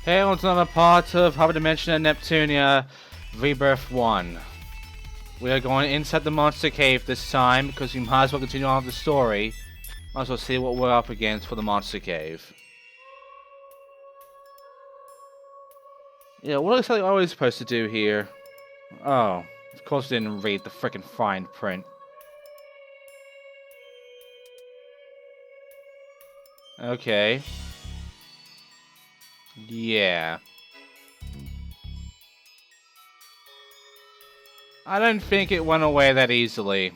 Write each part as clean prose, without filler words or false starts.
Hey, it's another part of Hyperdimension Neptunia, Rebirth 1. We are going inside the monster cave this time, because we might as well continue on with the story. Might as well see what we're up against for the monster cave. Yeah, what exactly are we supposed to do here? Oh, of course we didn't read the frickin' fine print. Okay. Yeah. I don't think it went away that easily.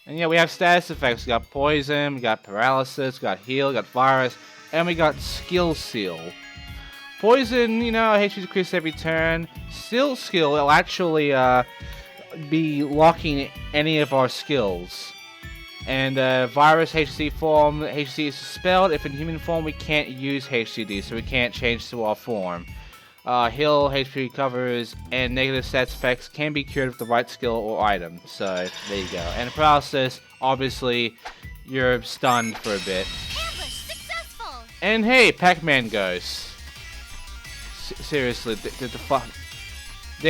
And yeah, we have status effects. We got poison, we got paralysis, we got heal, we got virus, and we got skill seal. Poison, you know, HP decrease every turn. Skill will actually be locking any of our skills. And virus HC form, HC is dispelled. If in human form, we can't use HCD, so we can't change to our form. Heal, HP recovers, and negative stats effects can be cured with the right skill or item. So, there you go. And paralysis, obviously, you're stunned for a bit. Ambush successful. And hey, Pac-Man ghosts. Seriously, they're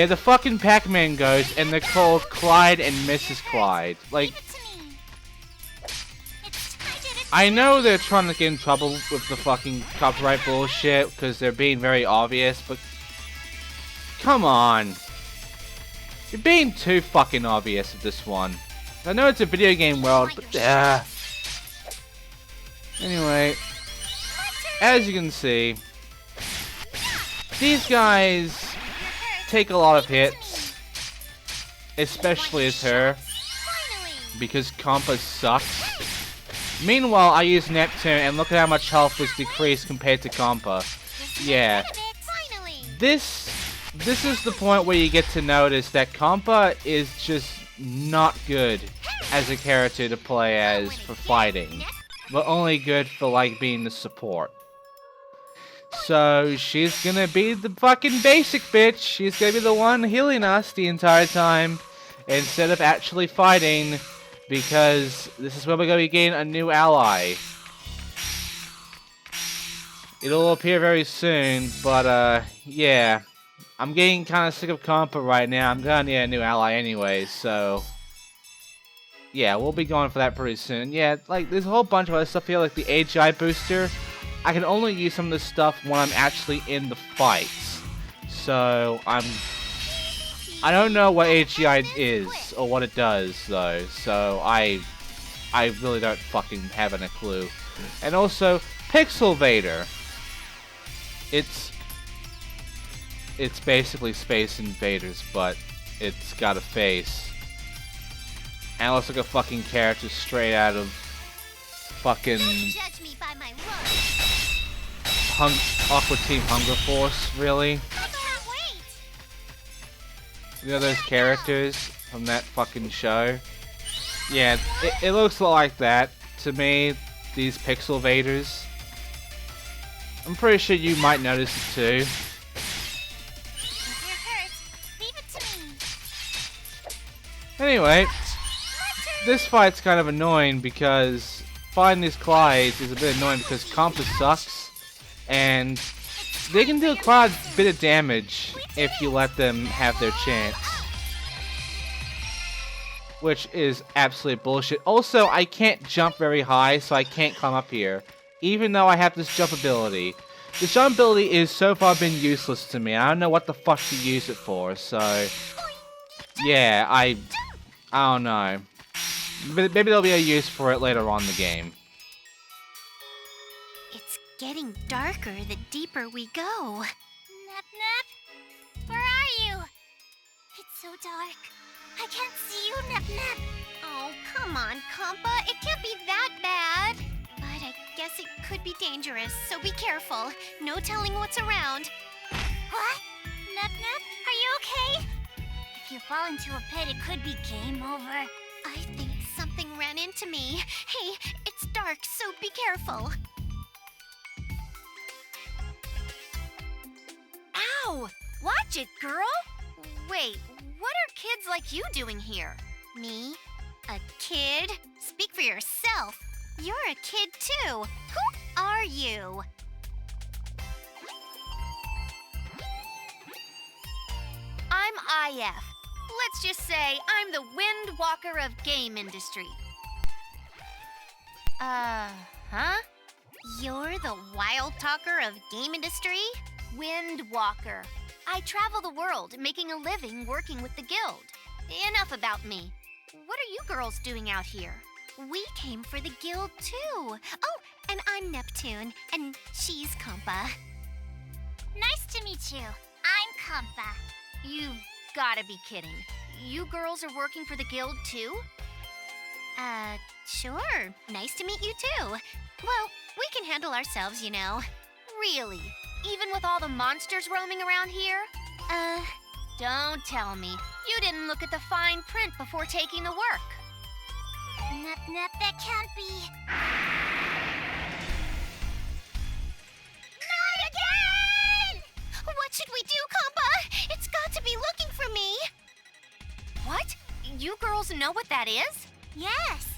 the fucking Pac-Man ghosts, and they're called Clyde and Mrs. Clyde. Like, I know they're trying to get in trouble with the fucking copyright bullshit because they're being very obvious, but come on. You're being too fucking obvious with this one. I know it's a video game world, but anyway, as you can see, these guys take a lot of hits, especially as her, because Compa sucks. Meanwhile, I use Neptune, and look at how much health was decreased compared to Compa. Yeah. This is the point where you get to notice that Compa is just not good as a character to play as for fighting, but only good for, like, being the support. So, she's gonna be the fucking basic bitch. She's gonna be the one healing us the entire time, instead of actually fighting. Because this is where we're going to be getting a new ally. It'll appear very soon, but yeah. I'm getting kind of sick of Compa right now. I'm going to need a new ally anyway, so yeah, we'll be going for that pretty soon. Yeah, like there's a whole bunch of other stuff here, like the AGI booster. I can only use some of this stuff when I'm actually in the fights. So I don't know what AGI is, or what it does, though, so I really don't fucking have a clue. And also, Pixel Vader. It's basically Space Invaders, but it's got a face. And it looks like a fucking character straight out of fucking Aqua Team Hunger Force, really? You know those characters from that fucking show? Yeah, it looks a lot like that to me, these Pixel Vaders. I'm pretty sure you might notice it too. Anyway, this fight's kind of annoying because fighting these Clydes is a bit annoying because Compa sucks, and they can do quite a bit of damage if you let them have their chance. Which is absolute bullshit. Also, I can't jump very high, so I can't climb up here. Even though I have this jump ability. This jump ability is so far been useless to me. I don't know what the fuck to use it for, so yeah, I don't know. Maybe there'll be a use for it later on in the game. It's getting darker the deeper we go. Nep, where are you? It's so dark. I can't see you, Nep. Oh, come on, Compa. It can't be that bad. But I guess it could be dangerous, so be careful. No telling what's around. What? Nep, are you okay? If you fall into a pit, it could be game over. I think something ran into me. Hey, it's dark, so be careful. Ow! Watch it, girl! Wait, what are kids like you doing here? Me? A kid? Speak for yourself. You're a kid too. Who are you? IF. Let's just say I'm the Wind Walker of game industry. Huh? You're the wild talker of game industry? Wind Walker. I travel the world, making a living working with the guild. Enough about me. What are you girls doing out here? We came for the guild too. Oh, and I'm Neptune, and she's Compa. Nice to meet you. I'm Compa. You've gotta be kidding. You girls are working for the guild too? Sure. Nice to meet you too. Well, we can handle ourselves, you know. Really? Even with all the monsters roaming around here? Don't tell me. You didn't look at the fine print before taking the work. Nep, that can't be. Not again! What should we do, Compa? It's got to be looking for me. What? You girls know what that is? Yes.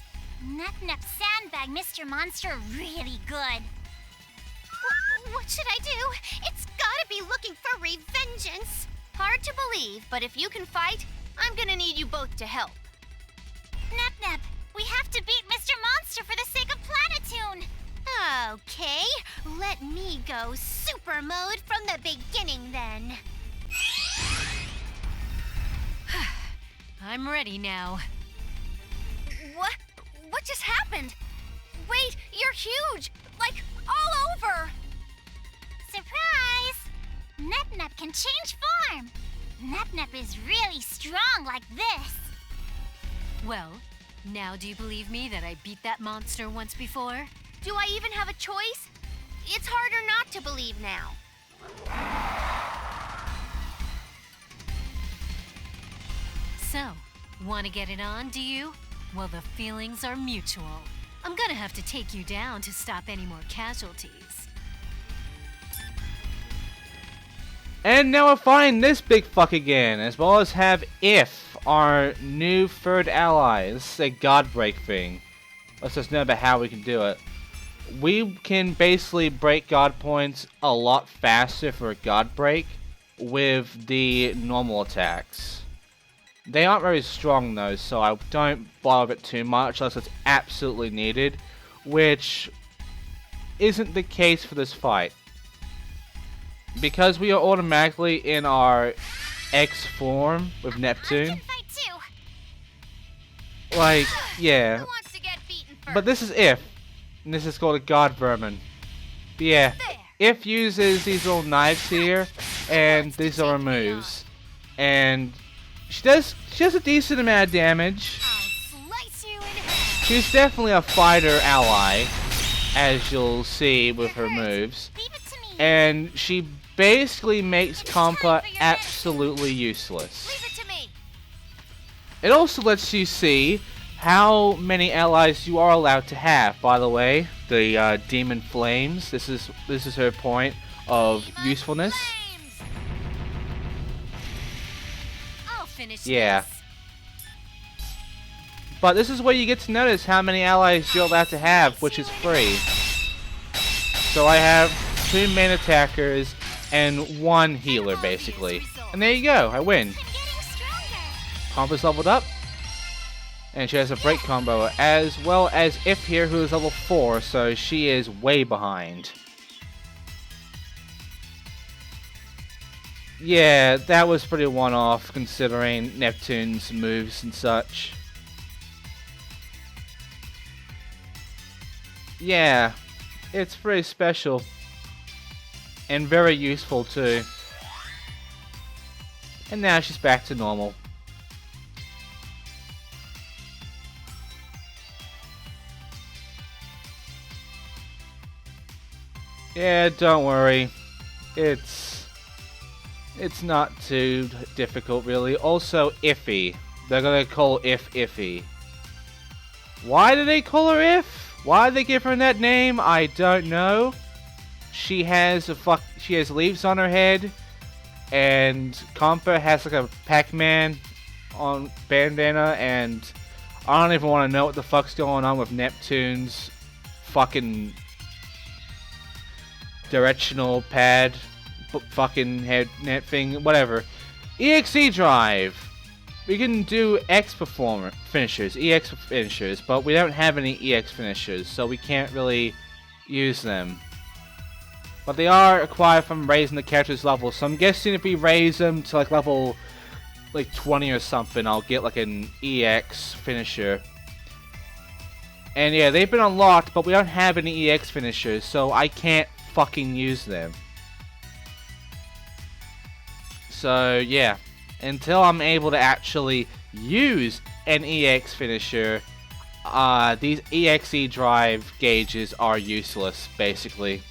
Nep sandbag Mr. Monster really good. What should I do? It's gotta be looking for revengeance. Hard to believe, but if you can fight, I'm gonna need you both to help. Nep, we have to beat Mr. Monster for the sake of Planetoon. Okay, let me go super mode from the beginning then. I'm ready now. What just happened? Wait, you're huge! Like, all over! Surprise! Nep can change form! Nep is really strong like this. Well, now do you believe me that I beat that monster once before? Do I even have a choice? It's harder not to believe now. So, want to get it on, do you? Well, the feelings are mutual. I'm gonna have to take you down to stop any more casualties. And now we're fighting this big fuck again, as well as have If, our new third ally. This is a god break thing. Let's just know about how we can do it. We can basically break god points a lot faster for a god break with the normal attacks. They aren't very strong though, so I don't bother it too much unless it's absolutely needed, which isn't the case for this fight. Because we are automatically in our X form with Neptune. Like, yeah. But this is If, and this is called a God Vermin. But yeah, If uses these little knives here, and these are her moves. And she does a decent amount of damage. She's definitely a fighter ally, as you'll see with her moves. And she basically makes Compa absolutely useless. It also lets you see how many allies you are allowed to have. By the way, the Demon Flames. This is her point of usefulness. Yeah. But this is where you get to notice how many allies you're allowed to have, which is free. So I have 2 main attackers and 1 healer, basically. And there you go, I win. Compa's leveled up. And she has a break combo, as well as If here, who is level 4, so she is way behind. Yeah, that was pretty one-off, considering Neptune's moves and such. Yeah, it's pretty special. And very useful, too. And now she's back to normal. Yeah, don't worry. It's not too difficult, really. Also, Iffy. They're gonna call If Iffy. Why do they call her If? Why did they give her that name? I don't know. She has leaves on her head, and Compa has like a pac-man on bandana, and I don't even want to know what the fuck's going on with Neptune's fucking directional pad, fucking head net thing, whatever. EXE Drive. We can do EX finishers, but we don't have any EX finishers, so we can't really use them. But they are acquired from raising the character's level, so I'm guessing if we raise them to like level like 20 or something, I'll get like an EX finisher. And yeah, they've been unlocked, but we don't have any EX finishers, so I can't fucking use them. So yeah, until I'm able to actually use an EX finisher, these EXE Drive gauges are useless, basically.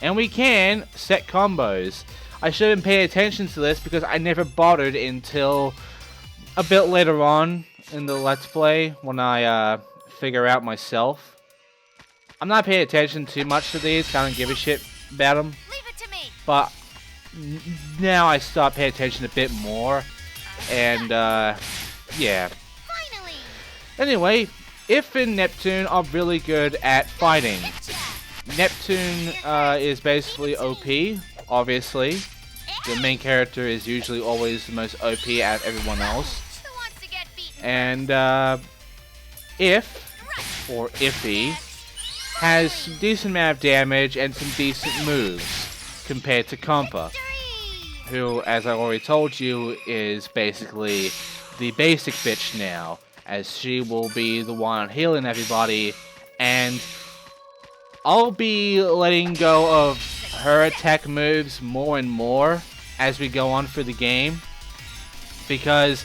And we can set combos. I should have been paying attention to this because I never bothered until a bit later on in the Let's Play when I figure out myself. I'm not paying attention too much to these, I don't give a shit about them. Leave it to me. But now I start paying attention a bit more, and yeah. Finally. Anyway, Iffy and Neptune are really good at fighting. Neptune is basically OP, obviously. The main character is usually always the most OP out of everyone else. Who wants to get beaten? And or Iffy, has some decent amount of damage and some decent moves compared to Compa, who, as I already told you, is basically the basic bitch now, as she will be the one healing everybody, and I'll be letting go of her attack moves more and more as we go on through the game, because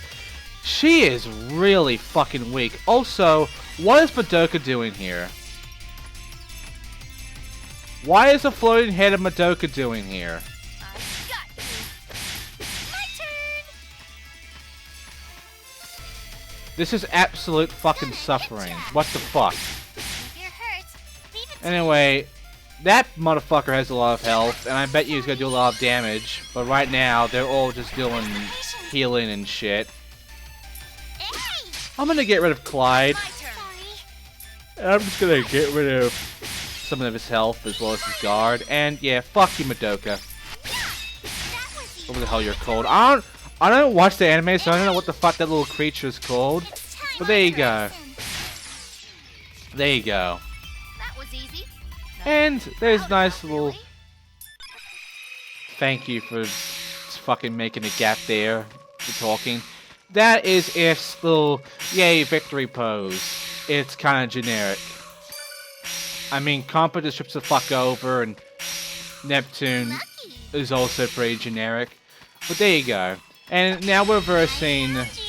she is really fucking weak. Also, what is Madoka doing here? Why is the floating head of Madoka doing here? My turn. This is absolute fucking suffering. What the fuck? If you're hurt, leave it to me. Anyway, that motherfucker has a lot of health, and I bet you he's gonna do a lot of damage. But right now, they're all just doing healing and shit. Hey, I'm gonna get rid of Clyde. my turn. Sorry. And I'm just gonna get rid of some of his health as well as his guard. And yeah, fuck you, Madoka. That was What the hell you're called? I don't watch the anime, so I don't know what the fuck that little creature is called. It's time But there you I go. listen. There you go. That was easy. And there's a nice little thank you for fucking making a gap there for talking. That is If's little yay victory pose. It's kind of generic. I mean, Compa just trips the fuck over, and Neptune Lucky. is also pretty generic. But there you go. And now we're versing Told you.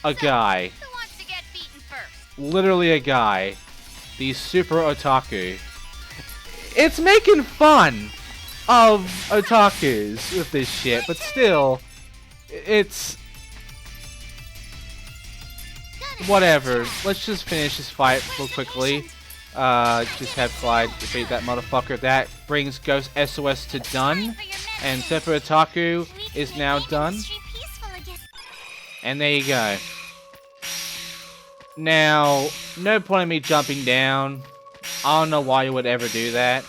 a guy. Who wants to get beaten first? Literally a guy. The super otaku. It's making fun of otakus with this shit, but still, it's whatever. Let's just finish this fight real quickly. Just have Clyde defeat that motherfucker. That brings Ghost SOS to done, and Super Otaku is now done. And there you go. Now, no point in me jumping down. I don't know why you would ever do that.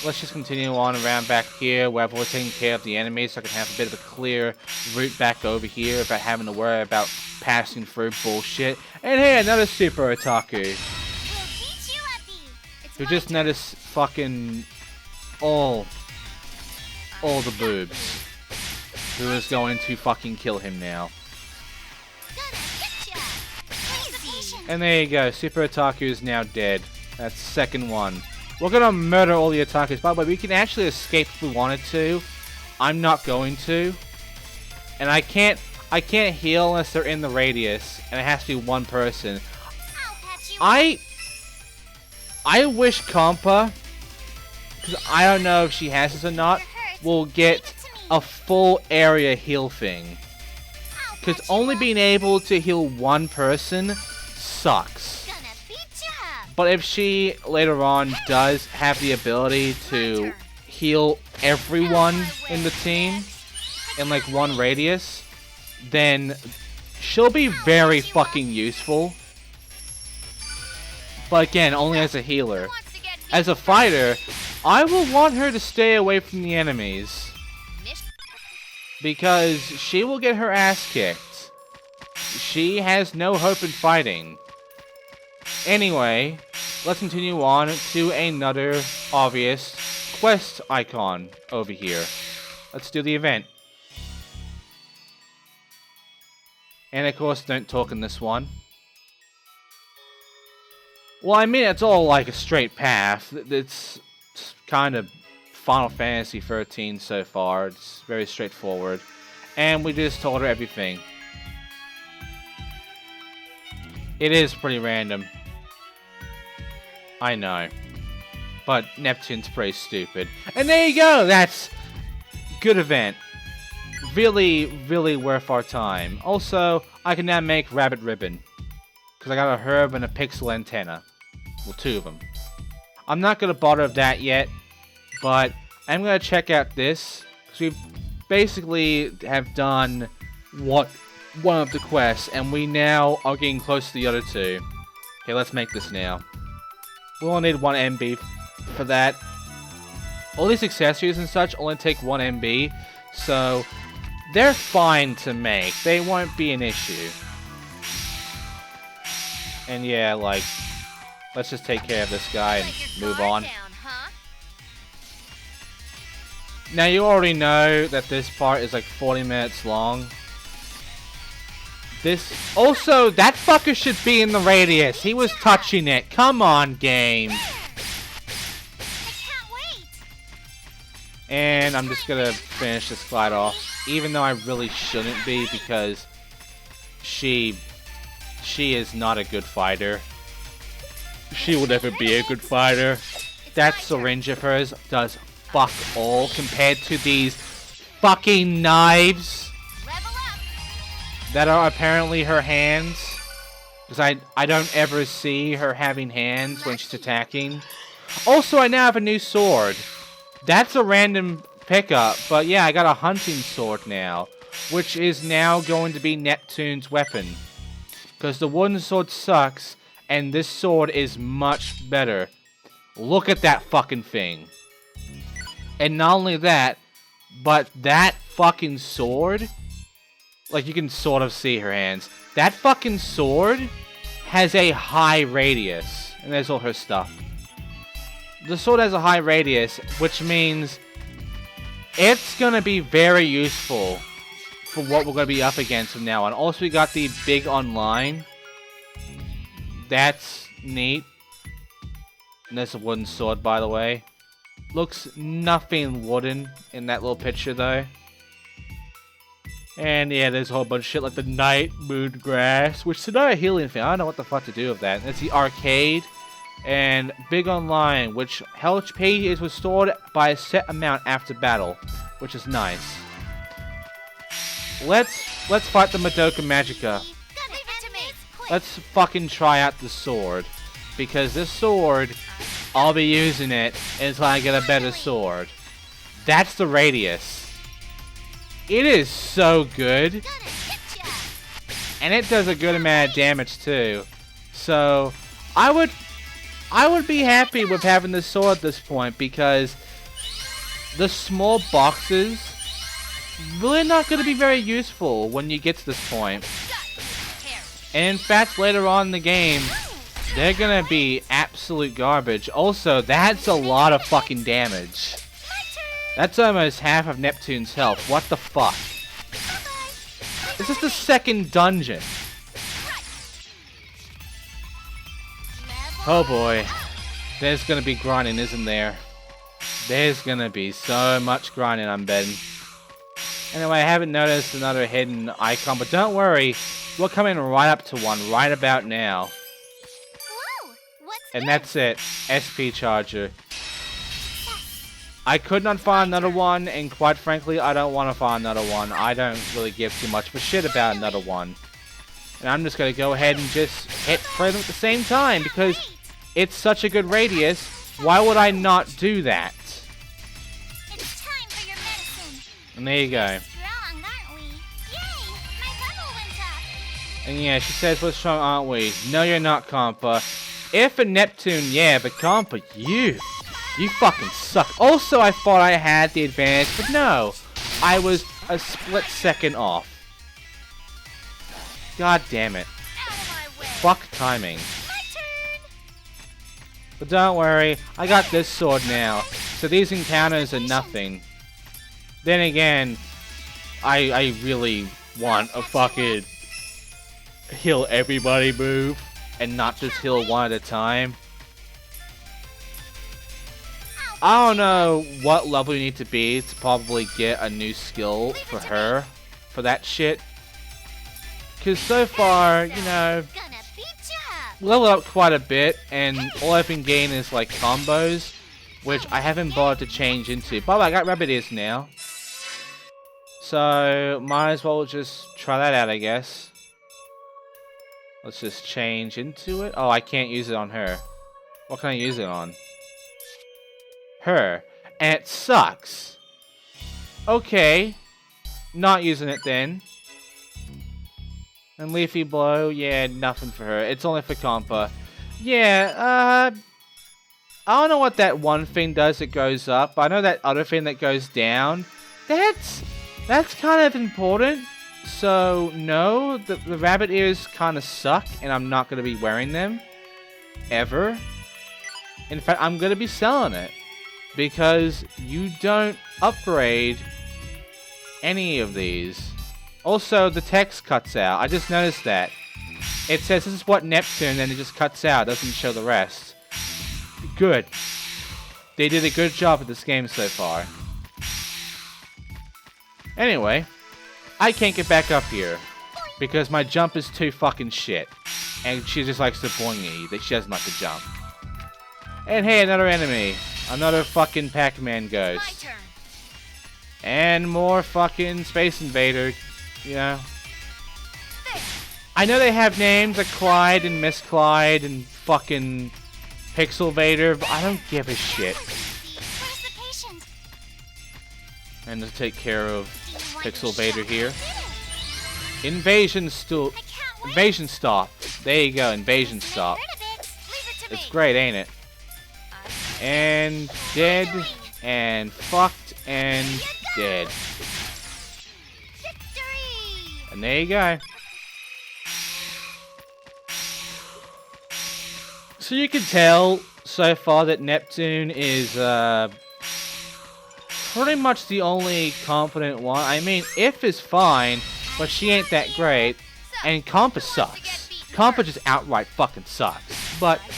Let's just continue on around back here where we're taking care of the enemies, so I can have a bit of a clear route back over here without having to worry about passing through bullshit. And hey, another Super Otaku who just noticed fucking all the boobs. Who is going to fucking kill him now. And there you go, Super Otaku is now dead. That's the second one. We're gonna murder all the otakus. By the way, we can actually escape if we wanted to. I'm not going to. And I can't heal unless they're in the radius. And it has to be one person. I wish Compa, because I don't know if she has this or not, will get a full area heal thing. Because only being able to heal one person sucks. But if she later on does have the ability to heal everyone in the team in like one radius, then she'll be very fucking useful. But again, only as a healer. As a fighter, I will want her to stay away from the enemies. because she will get her ass kicked. She has no hope in fighting. Anyway, let's continue on to another obvious quest icon over here. Let's do the event. And of course, don't talk in this one. Well, I mean, it's all like a straight path. It's kind of Final Fantasy 13 so far. It's very straightforward. And we just told her everything. It is pretty random. I know. But Neptune's pretty stupid. And there you go! That's good event. Really, really worth our time. Also, I can now make Rabbit Ribbon. Because I got a herb and a pixel antenna. Well, 2 of them. I'm not going to bother with that yet. But I'm going to check out this. Because we basically have done one of the quests. And we now are getting close to the other 2. Okay, let's make this now. We only need 1 MB for that. All these accessories and such only take 1 MB. So they're fine to make. They won't be an issue. And yeah, like, let's just take care of this guy and move on. Now you already know that this part is like 40 minutes long. This also, that fucker should be in the radius. He was touching it. Come on, game. And I'm just gonna finish this fight off, even though I really shouldn't be, because she is not a good fighter. She will never be a good fighter. That syringe of hers does fuck all compared to these fucking knives that are apparently her hands. Because I don't ever see her having hands when she's attacking. Also, I now have a new sword. That's a random pickup, but yeah, I got a hunting sword now, which is now going to be Neptune's weapon. Because the wooden sword sucks, and this sword is much better. Look at that fucking thing. And not only that, but that fucking sword, like you can sort of see her hands, that fucking sword has a high radius. And there's all her stuff. The sword has a high radius, which means it's going to be very useful for what we're going to be up against from now on. Also, we got the big online. That's neat. And there's a wooden sword, by the way. Looks nothing wooden in that little picture, though. And yeah, there's a whole bunch of shit like the night moon grass, which is another healing thing. I don't know what the fuck to do with that. That's the arcade. And Big Online, which HP is restored by a set amount after battle, which is nice. Let's fight the Madoka Magica. Let's fucking try out the sword, because this sword, I'll be using it until I get a better sword. That's the radius. It is so good, and it does a good amount of damage too. So I would be happy with having this sword at this point, because the small boxes really not going to be very useful when you get to this point. And in fact, later on in the game, they're going to be absolute garbage. Also, that's a lot of fucking damage. That's almost half of Neptune's health. What the fuck? This is the second dungeon. Oh boy, there's gonna be grinding, isn't there? There's gonna be so much grinding, I'm betting. Anyway, I haven't noticed another hidden icon, but don't worry, we're coming right up to one right about now. Whoa, And that's it, SP Charger. I could not find another one, and quite frankly, I don't want to find another one. I don't really give too much of a shit about another one. And I'm just going to go ahead and just hit for them at the same time, because it's such a good radius. Why would I not do that? It's time for your medicine. And there you go. Strong, aren't we? Yay! My level went up. And yeah, she says, we're strong, aren't we? No, you're not, Compa. If a Neptune, yeah, but Compa, you fucking suck. Also, I thought I had the advantage, but no. I was a split second off. God damn it. Out of my way. Fuck timing. My turn. But don't worry, I got this sword now, so these encounters are nothing. Then again, I really want a fucking heal everybody move, and not just heal one at a time. I don't know what level you need to be to probably get a new skill for her, for that shit. Cause so far, you know, Gonna beat ya up. level up quite a bit, and all I've been getting is like combos, which I haven't bothered to change into. But I got rabbit ears now, so might as well just try that out, I guess. Let's just change into it. Oh, I can't use it on her. What can I use it on? Her. And it sucks. Okay. Not using it then. And Leafy Blow, yeah, nothing for her. It's only for Compa. Yeah, I don't know what that one thing does that goes up, but I know that other thing that goes down. That's kind of important. So, no, the rabbit ears kind of suck, and I'm not going to be wearing them. Ever. In fact, I'm going to be selling it. Because you don't upgrade any of these. Also, the text cuts out. I just noticed that. It says this is what Neptune, and it just cuts out. It doesn't show the rest. Good. They did a good job with this game so far. Anyway, I can't get back up here. Because my jump is too fucking shit. And she just likes to boing me. That she doesn't like to jump. And hey, another enemy. Another fucking pac-man My ghost. turn. And more fucking Space Invader, you know. I know they have names like Clyde and Miss Clyde and fucking Pixel Vader, but I don't give a shit. Where's the patient? And to take care of Do you want Pixel your Vader shot? here. Get it. Invasion I can't wait. Invasion Stop. There you go, Invasion Stop. Get rid of it. Leave it to It's me. great, ain't it? And dead, and fucked, and dead. Victory. And there you go. So you can tell so far that Neptune is pretty much the only confident one. I mean, Iff is fine, but she ain't that great. And Compa sucks. Compa just outright fucking sucks. But Got you.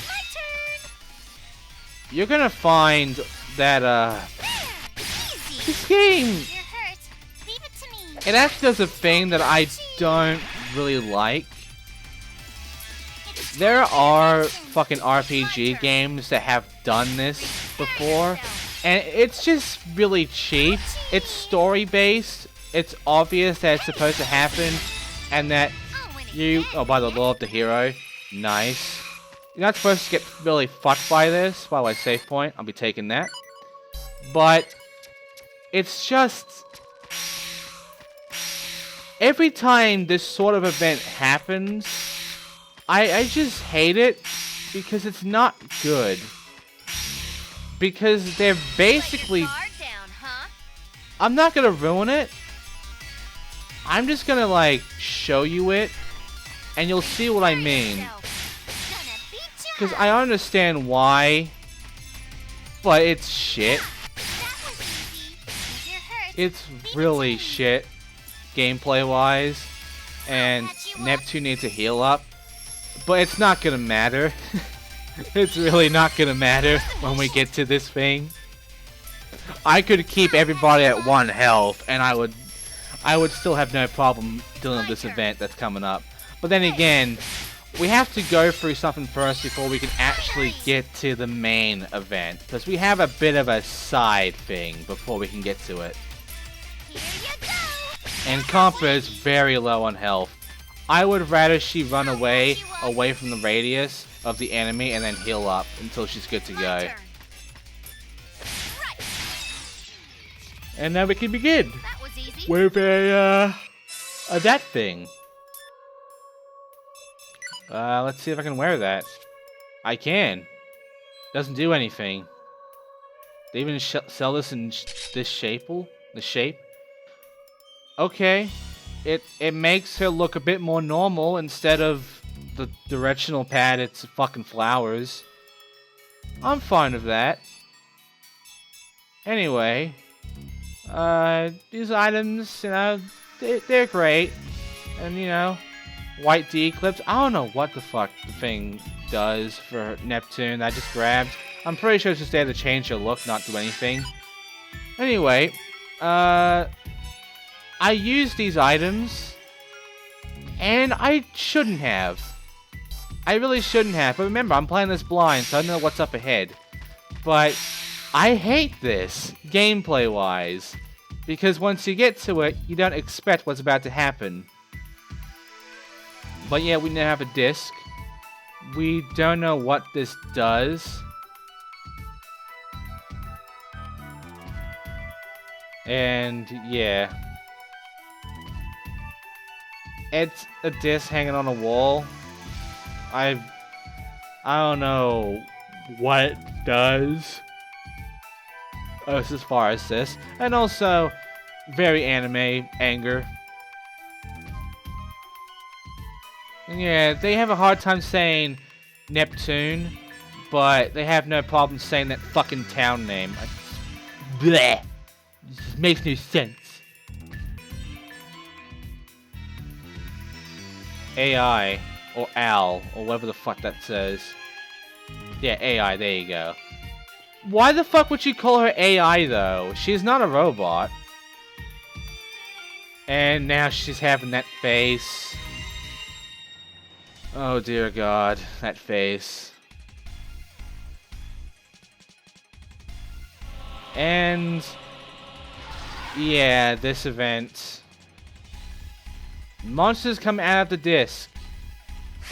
My turn. you're gonna find that Easy. this game, You're hurt. Leave it to me. it actually does a thing that I don't really like. There are fucking RPG games that have done this before, and it's just really cheap. It's story based. It's obvious that it's supposed to happen, and that you, oh, by the law of the hero, nice. You're not supposed to get really fucked by this. By the way, save point, I'll be taking that. But it's just every time this sort of event happens, I just hate it because it's not good. Because they're basically, Guard down, huh? I'm not gonna ruin it. I'm just gonna like show you it, and you'll see what I mean. Gonna beat ya. Because I understand why, but it's shit. That was easy. If you're hurt, It's really shit, gameplay-wise, and Neptune needs to heal up. But it's not gonna matter. It's really not gonna matter when we get to this thing. I could keep everybody at 1 health, and I would still have no problem dealing with this event that's coming up. But then again, we have to go through something first before we can actually get to the main event. Because we have a bit of a side thing before we can get to it. here you go. And Compa is very low on health. I would rather she run away from the radius of the enemy and then heal up until she's good to My go. turn. Right. And now we can begin That was easy. with a that thing. Let's see if I can wear that. I can. Doesn't do anything. They even sell this in this shape. The shape. okay. It makes her look a bit more normal instead of the directional pad, it's fucking flowers. I'm fine with that. Anyway, these items, you know, they're great. And, you know, white D-clips. I don't know what the fuck the thing does for Neptune that I just grabbed. I'm pretty sure it's just there to change her look, not do anything. Anyway, I used these items, and I shouldn't have. I really shouldn't have. But remember, I'm playing this blind, so I don't know what's up ahead. But I hate this, gameplay-wise, because once you get to it, you don't expect what's about to happen. But yeah, we now have a disc. We don't know what this does. And yeah. It's a disc hanging on a wall. I don't know what it does. As far as this. And also, very anime anger. And yeah, they have a hard time saying Neptune, but they have no problem saying that fucking town name. Bleh. This makes no sense. AI, or AL, or whatever the fuck that says. Yeah, AI, there you go. Why the fuck would you call her AI, though? She's not a robot. And now she's having that face. Oh dear God, that face. And yeah, this event. Monsters come out of the disc,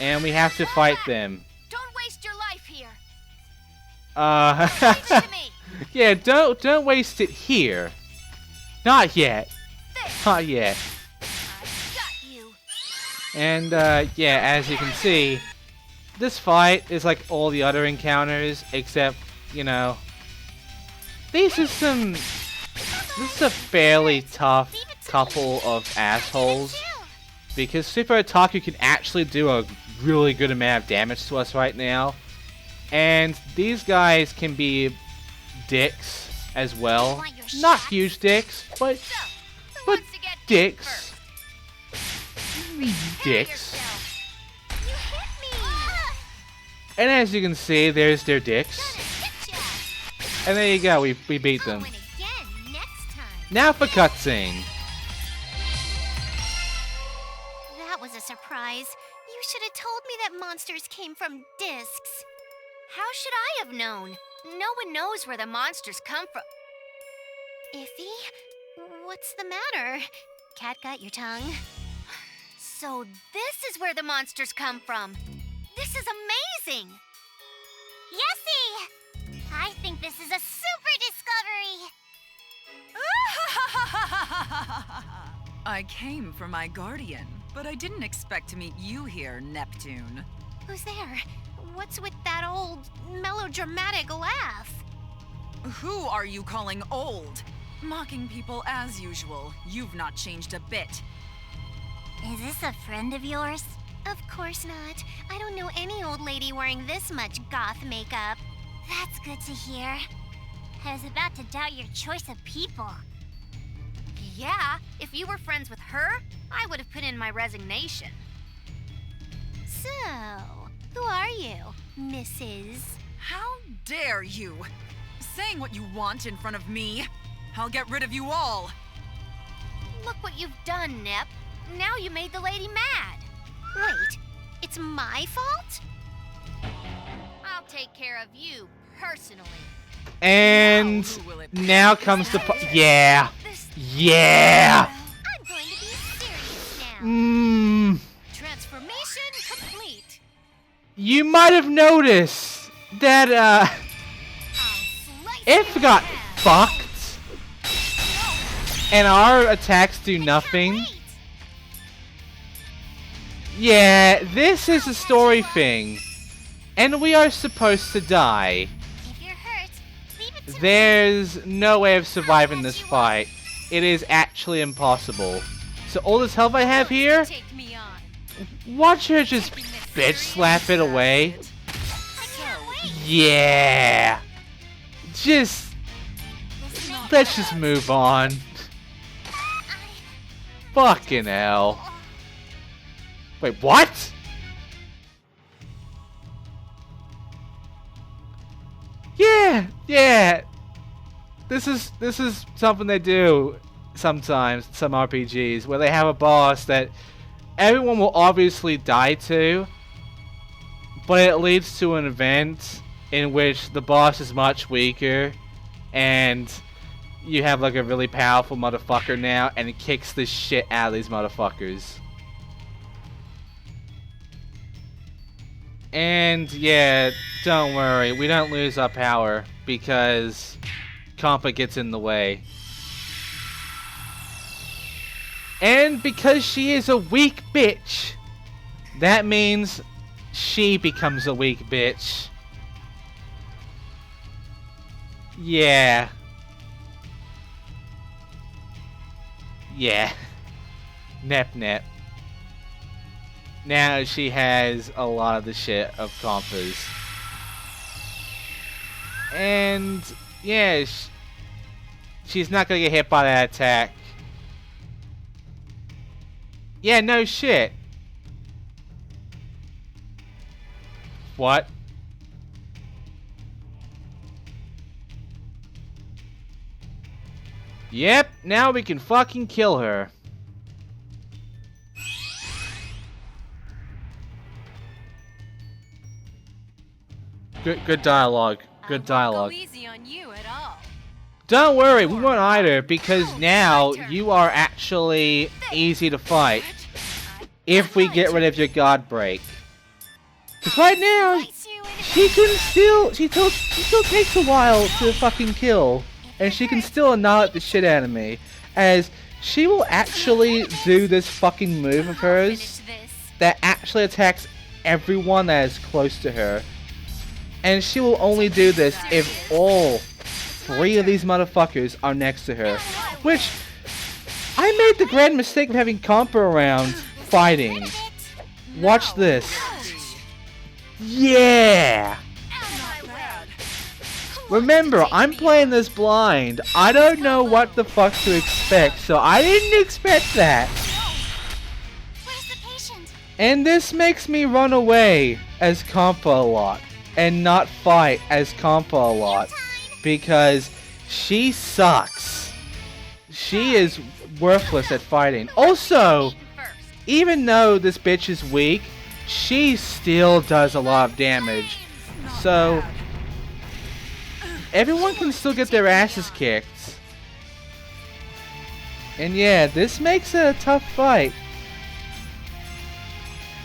and we have to fight them. Don't waste your life here. Yeah, don't waste it here. Not yet. Not yet. And, yeah, as you can see, this fight is like all the other encounters, except, you know, this is a fairly tough couple of assholes, because Super Otaku can actually do a really good amount of damage to us right now, and these guys can be dicks as well. Not huge dicks, but dicks. Dicks. And as you can see, there's their dicks. And there you go, we beat them. Now for cutscene. That was a surprise. You should have told me that monsters came from discs. How should I have known? No one knows where the monsters come from. Iffy? What's the matter? Cat got your tongue? So this is where the monsters come from. This is amazing! Yessie! I think this is a super discovery! I came for my guardian, but I didn't expect to meet you here, Neptune. Who's there? What's with that old, melodramatic laugh? Who are you calling old? Mocking people as usual. You've not changed a bit. Is this a friend of yours? Of course not. I don't know any old lady wearing this much goth makeup. That's good to hear. I was about to doubt your choice of people. Yeah, if you were friends with her, I would have put in my resignation. So, who are you, Mrs.? How dare you? Saying what you want in front of me? I'll get rid of you all. Look what you've done, Nep. Now you made the lady mad. Wait, it's my fault? I'll take care of you, personally. And now comes the yeah. Yeah. I'm going to be serious now. Transformation complete. You might have noticed that Iffy got fucked. And our attacks do nothing. Yeah, this is a story thing. And we are supposed to die. If you're hurt, leave it to There's no way of surviving this fight. It is actually impossible. so all this health I have here, Take me on. watch her just bitch slap it away. Yeah. Just, let's just move on. Fucking hell. Wait, what? Yeah. This is something they do sometimes, some RPGs, where they have a boss that everyone will obviously die to, but it leads to an event in which the boss is much weaker, and you have like a really powerful motherfucker now, and it kicks the shit out of these motherfuckers. And yeah, don't worry, we don't lose our power because Compa gets in the way. And because she is a weak bitch, that means she becomes a weak bitch. Yeah. Nep. Now she has a lot of the shit of Compa's. And yeah, she's not gonna get hit by that attack. Yeah, no shit. What? Yep, now we can fucking kill her. Good dialogue. Good dialogue. I won't go easy on you at all. Don't worry, we won't either, because now you are actually easy to fight if we get rid of your guard break. Because right now, she still takes a while to fucking kill, and she can still annihilate the shit out of me, as she will actually do this fucking move of hers that actually attacks everyone that is close to her. And she will only do this if all 3 of these motherfuckers are next to her. Which, I made the grand mistake of having Compa around fighting. Watch this. Yeah! Remember, I'm playing this blind. I don't know what the fuck to expect, so I didn't expect that. And this makes me run away as Compa a lot, and not fight as Compa a lot, because she sucks. She is worthless at fighting. Also, even though this bitch is weak, she still does a lot of damage. So, everyone can still get their asses kicked. And yeah, this makes it a tough fight.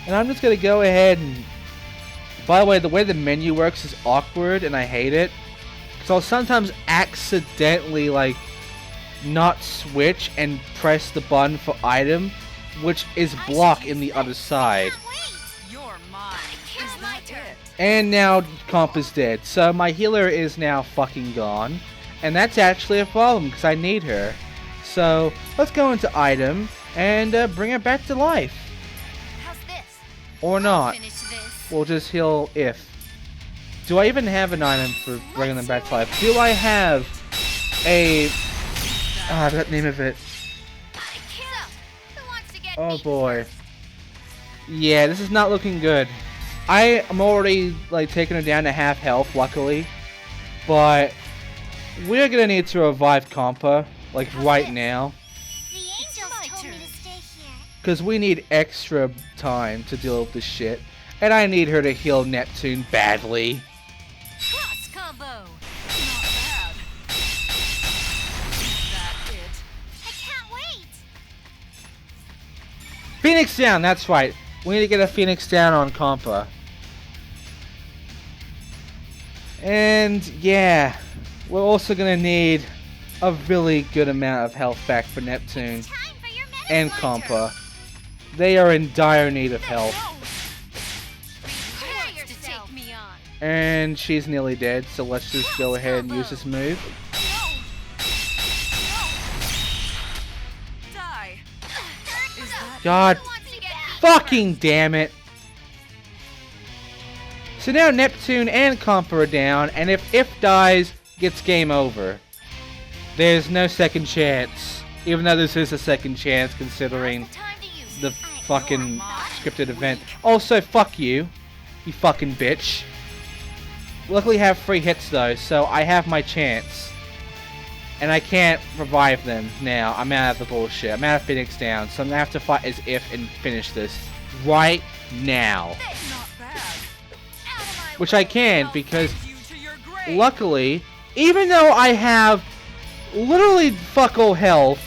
And I'm just gonna go ahead and... By the way the menu works is awkward and I hate it. So I'll sometimes accidentally like not switch and press the button for item, which is blocked in the other side. And now Comp is dead. So my healer is now fucking gone. And that's actually a problem because I need her. So let's go into item and bring her back to life. How's this? Or not. Finish this. We'll just heal if. Do I even have an item for bringing them back to life? Do I have a... I forgot the name of it. Oh boy. Yeah, this is not looking good. I am already like taking her down to half health, luckily. But we're gonna need to revive Compa, like right now. The angels told me to stay here. Because we need extra time to deal with this shit. And I need her to heal Neptune badly. Cross combo. Not bad. Is that it? I can't wait. Phoenix down, that's right. We need to get a Phoenix down on Compa. And yeah, we're also gonna need a really good amount of health back for Neptune Time for your and Compa. They are in dire need of health. Wants to take me on. And she's nearly dead, so let's just go ahead and use this move. Die. God fucking damn it. So now Neptune and Compa are down, and if dies, gets game over. There's no second chance. Even though this is a second chance, considering the fucking scripted event. Also, fuck you. You fucking bitch. Luckily I have 3 hits though, so I have my chance. And I can't revive them now. I'm out of the bullshit. I'm out of Phoenix down, so I'm gonna have to fight as if and finish this right now. Which I can, because luckily, even though I have literally fuck all health,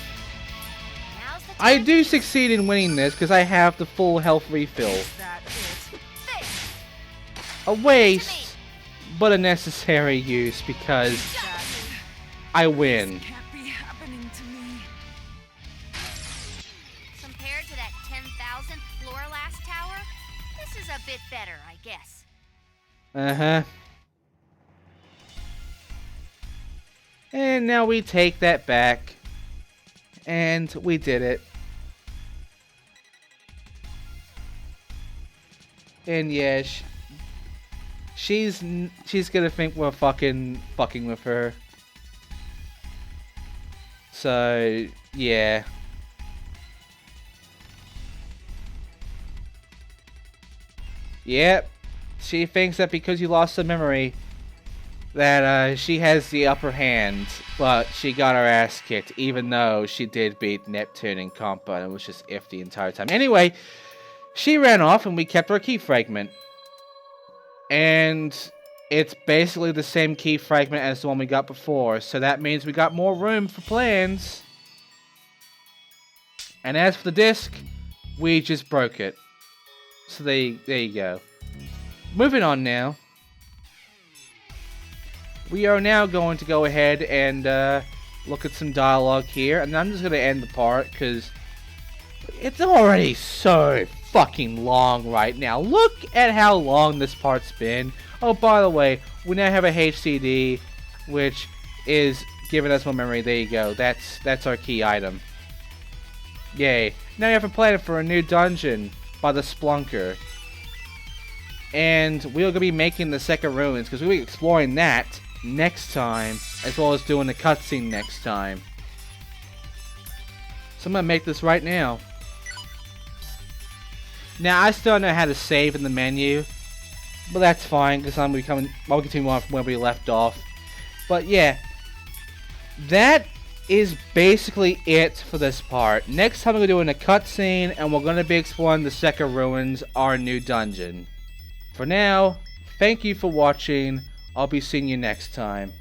I do succeed in winning this because I have the full health refill. A waste, but a necessary use because I win. Compared to that 10,000th floor last tower, this is a bit better, I guess. Uh-huh. And now we take that back. And we did it. And yeah, she's gonna think we're fucking with her. So, yeah. Yep. She thinks that because you lost the memory, that she has the upper hand, but she got her ass kicked, even though she did beat Neptune and Compa, and it was just Iffy the entire time. Anyway, she ran off, and we kept our key fragment. And it's basically the same key fragment as the one we got before, so that means we got more room for plans. And as for the disc, we just broke it. So there you go. Moving on now. We are now going to go ahead and look at some dialogue here, and I'm just going to end the part because it's already so fucking long right now. Look at how long this part's been. Oh, by the way, we now have a HCD, which is giving us more memory. There you go. That's our key item. Yay. Now you have a plan for a new dungeon by the Splunker. And we're going to be making the second ruins, because we'll be exploring that next time, as well as doing the cutscene next time. So I'm going to make this right now. Now, I still don't know how to save in the menu, but that's fine, because I'll continue on from where we left off. But yeah, that is basically it for this part. Next time we're doing a cutscene, and we're going to be exploring the second ruins, our new dungeon. For now, thank you for watching. I'll be seeing you next time.